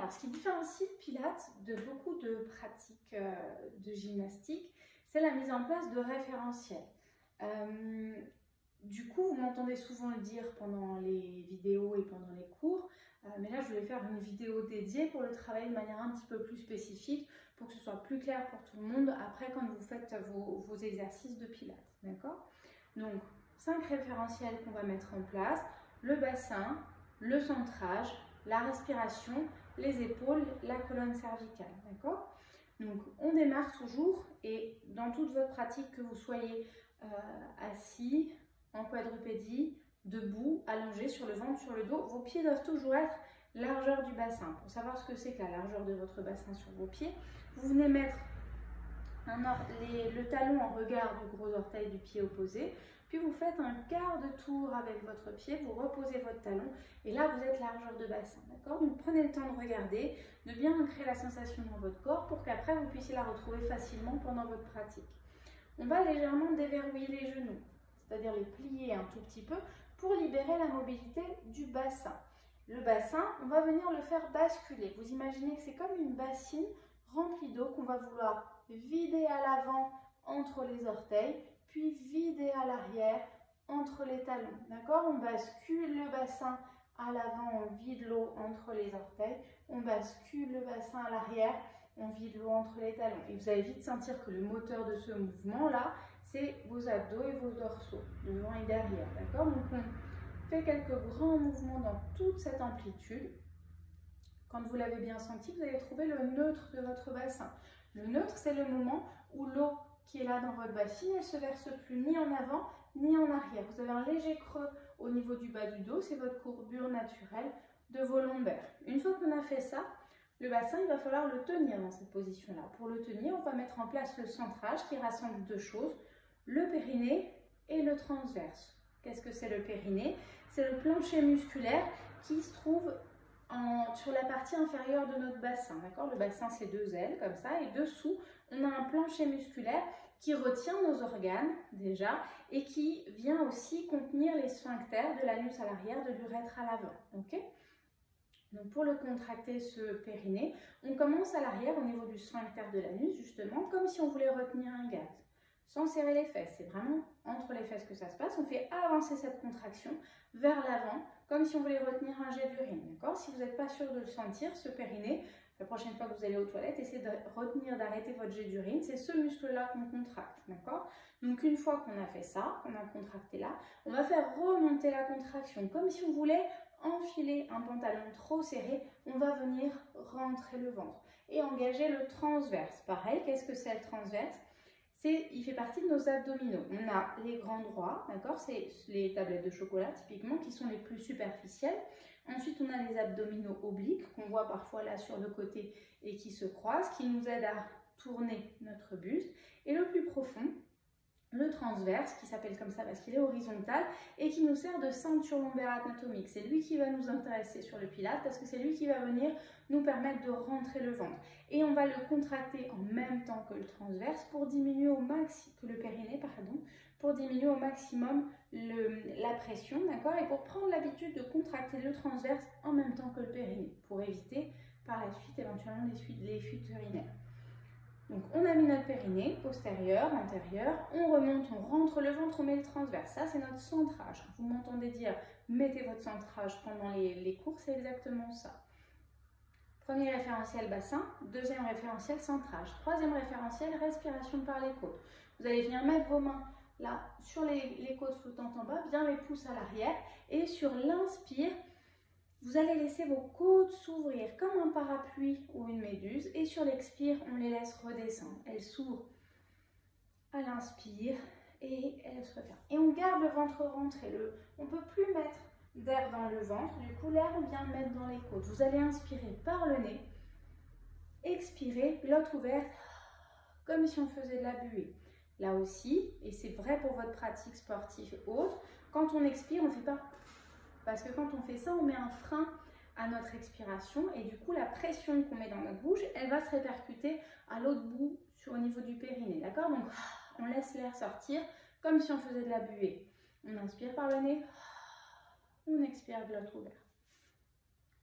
Alors, ce qui différencie le Pilates de beaucoup de pratiques de gymnastique, c'est la mise en place de référentiels. Du coup, vous m'entendez souvent le dire pendant les vidéos et pendant les cours, mais là, je vais faire une vidéo dédiée pour le travailler de manière un petit peu plus spécifique, pour que ce soit plus clair pour tout le monde après quand vous faites vos exercices de Pilates. D'accord? Donc, 5 référentiels qu'on va mettre en place: le bassin, le centrage, la respiration, les épaules, la colonne cervicale. D'accord? Donc, on démarre toujours, et dans toute votre pratique, que vous soyez assis, en quadrupédie, debout, allongé sur le ventre, sur le dos, vos pieds doivent toujours être largeur du bassin. Pour savoir ce que c'est que la largeur de votre bassin sur vos pieds, vous venez mettre le talon en regard du gros orteil du pied opposé, puis vous faites un quart de tour avec votre pied, vous reposez votre talon, et là vous êtes largeur de bassin, d'accord? Donc prenez le temps de regarder, de bien ancrer la sensation dans votre corps pour qu'après vous puissiez la retrouver facilement pendant votre pratique. On va légèrement déverrouiller les genoux, c'est-à-dire les plier un tout petit peu pour libérer la mobilité du bassin. Le bassin, on va venir le faire basculer. Vous imaginez que c'est comme une bassine remplie d'eau qu'on va vouloir vider à l'avant entre les orteils, puis vider à l'arrière entre les talons. D'accord? On bascule le bassin à l'avant, on vide l'eau entre les orteils. On bascule le bassin à l'arrière, on vide l'eau entre les talons. Et vous allez vite sentir que le moteur de ce mouvement-là, c'est vos abdos et vos dorsaux, devant et derrière. D'accord? Donc on fait quelques grands mouvements dans toute cette amplitude. Quand vous l'avez bien senti, vous allez trouver le neutre de votre bassin. Le neutre, c'est le moment où l'eau qui est là dans votre bassine, elle ne se verse plus ni en avant ni en arrière. Vous avez un léger creux au niveau du bas du dos, c'est votre courbure naturelle de vos lombaires. Une fois qu'on a fait ça, le bassin, il va falloir le tenir dans cette position-là. Pour le tenir, on va mettre en place le centrage qui rassemble deux choses, le périnée et le transverse. Qu'est-ce que c'est le périnée? C'est le plancher musculaire qui se trouve sur la partie inférieure de notre bassin. D'accord? Le bassin, c'est deux ailes comme ça, et dessous, on a un plancher musculaire qui retient nos organes déjà et qui vient aussi contenir les sphincters de l'anus à l'arrière, de l'urètre à l'avant. Ok? Donc pour le contracter, ce périnée, on commence à l'arrière au niveau du sphincter de l'anus, justement, comme si on voulait retenir un gaz, sans serrer les fesses. C'est vraiment entre les fesses que ça se passe. On fait avancer cette contraction vers l'avant, comme si on voulait retenir un jet d'urine. D'accord? Si vous n'êtes pas sûr de le sentir, ce périnée, la prochaine fois que vous allez aux toilettes, essayez de retenir, d'arrêter votre jet d'urine. C'est ce muscle-là qu'on contracte. D'accord? Donc une fois qu'on a fait ça, qu'on a contracté là, on va faire remonter la contraction, comme si on voulait enfiler un pantalon trop serré. On va venir rentrer le ventre et engager le transverse. Pareil, qu'est-ce que c'est le transverse? Il fait partie de nos abdominaux. On a les grands droits, d'accord? C'est les tablettes de chocolat typiquement qui sont les plus superficielles. Ensuite, on a les abdominaux obliques qu'on voit parfois là sur le côté et qui se croisent, qui nous aident à tourner notre buste. Et le plus profond, le transverse, qui s'appelle comme ça parce qu'il est horizontal et qui nous sert de ceinture lombaire anatomique. C'est lui qui va nous intéresser sur le Pilates parce que c'est lui qui va venir nous permettre de rentrer le ventre. Et on va le contracter en même temps que le transverse pour diminuer au maximum, que le périnée, pardon, pour diminuer au maximum la pression, d'accord? Et pour prendre l'habitude de contracter le transverse en même temps que le périnée, pour éviter par la suite éventuellement les fuites urinaires. Donc on a mis notre périnée, postérieur, antérieur, on remonte, on rentre le ventre, on met le transverse. Ça c'est notre centrage. Vous m'entendez dire mettez votre centrage pendant les cours, c'est exactement ça. Premier référentiel bassin, deuxième référentiel centrage, troisième référentiel respiration par les côtes. Vous allez venir mettre vos mains là sur les côtes flottantes en bas, bien les pouces à l'arrière, et sur l'inspire, vous allez laisser vos côtes s'ouvrir comme un parapluie ou une méduse, et sur l'expire, on les laisse redescendre. Elles s'ouvrent à l'inspire et elles se referment. Et on garde le ventre rentré. On ne peut plus mettre d'air dans le ventre, du coup l'air on vient le mettre dans les côtes. Vous allez inspirer par le nez, expirer, glotte ouverte, comme si on faisait de la buée. Là aussi, et c'est vrai pour votre pratique sportive autre, quand on expire, on ne fait pas... Parce que quand on fait ça, on met un frein à notre expiration et du coup, la pression qu'on met dans notre bouche, elle va se répercuter à l'autre bout, au niveau du périnée. D'accord? Donc, on laisse l'air sortir comme si on faisait de la buée. On inspire par le nez, on expire glotte ouverte.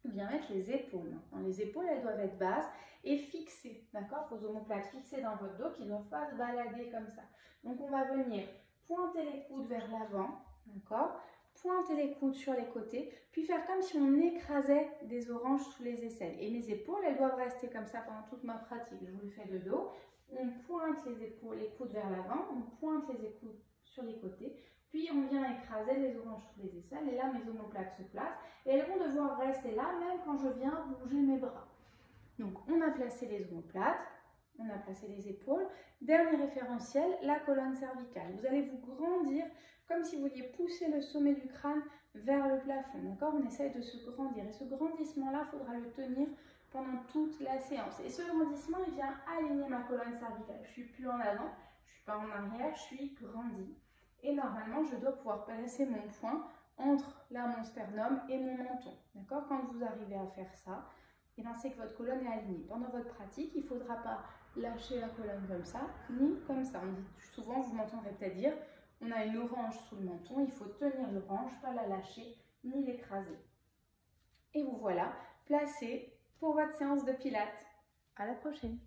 Bien. bien mettre les épaules maintenant. Les épaules, elles doivent être basses et fixées, d'accord? Vos omoplates fixées dans votre dos qui ne doivent pas se balader comme ça. Donc, on va venir pointer les coudes vers l'avant, d'accord? Pointer les coudes sur les côtés, puis faire comme si on écrasait des oranges sous les aisselles. Et mes épaules, elles doivent rester comme ça pendant toute ma pratique. Je vous le fais de dos. On pointe les épaules, les coudes vers l'avant, on pointe les épaules sur les côtés, puis on vient écraser les oranges sous les aisselles. Et là, mes omoplates se placent et elles vont devoir rester là, même quand je viens bouger mes bras. Donc, on a placé les omoplates. On a placé les épaules. Dernier référentiel, la colonne cervicale. Vous allez vous grandir comme si vous vouliez pousser le sommet du crâne vers le plafond. D'accord? On essaye de se grandir. Et ce grandissement-là, il faudra le tenir pendant toute la séance. Et ce grandissement, il vient aligner ma colonne cervicale. Je ne suis plus en avant, je ne suis pas en arrière, je suis grandie. Et normalement, je dois pouvoir placer mon poing entre là, mon sternum et mon menton. D'accord? Quand vous arrivez à faire ça, et bien c'est que votre colonne est alignée. Pendant votre pratique, il ne faudra pas lâcher la colonne comme ça, ni comme ça. On dit souvent, vous m'entendrez peut-être dire, on a une orange sous le menton, il faut tenir l'orange, pas la lâcher, ni l'écraser. Et vous voilà placé pour votre séance de pilates. À la prochaine!